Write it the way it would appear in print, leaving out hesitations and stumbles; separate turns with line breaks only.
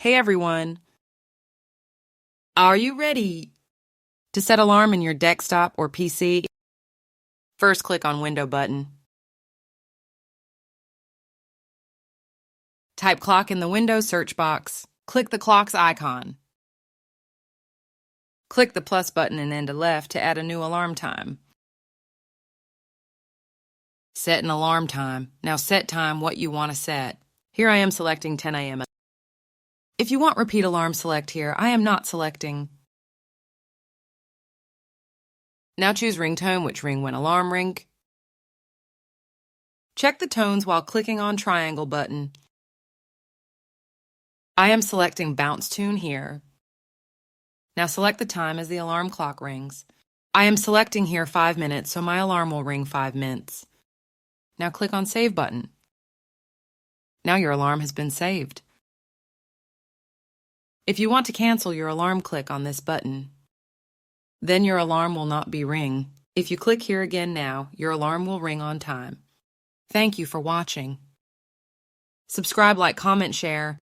Hey everyone, are you ready to set alarm in your desktop or PC? First, click on Window button. Type clock in the Windows search box. Click the clock's icon. Click the plus button and then to left to add a new alarm time. Set an alarm time. Now set time what you want to set. Here I am selecting 10 a.m. If you want repeat alarm, select here. I am not selecting. Now choose ringtone, which ring when alarm ring. Check the tones while clicking on triangle button. I am selecting bounce tune here. Now select the time as the alarm clock rings. I am selecting here 5 minutes, so my alarm will ring 5 minutes. Now click on Save button. Now your alarm has been saved. If you want to cancel your alarm, click on this button. Then your alarm will not be ring. If you click here again now, your alarm will ring on time. Thank you for watching. Subscribe, like, comment, share.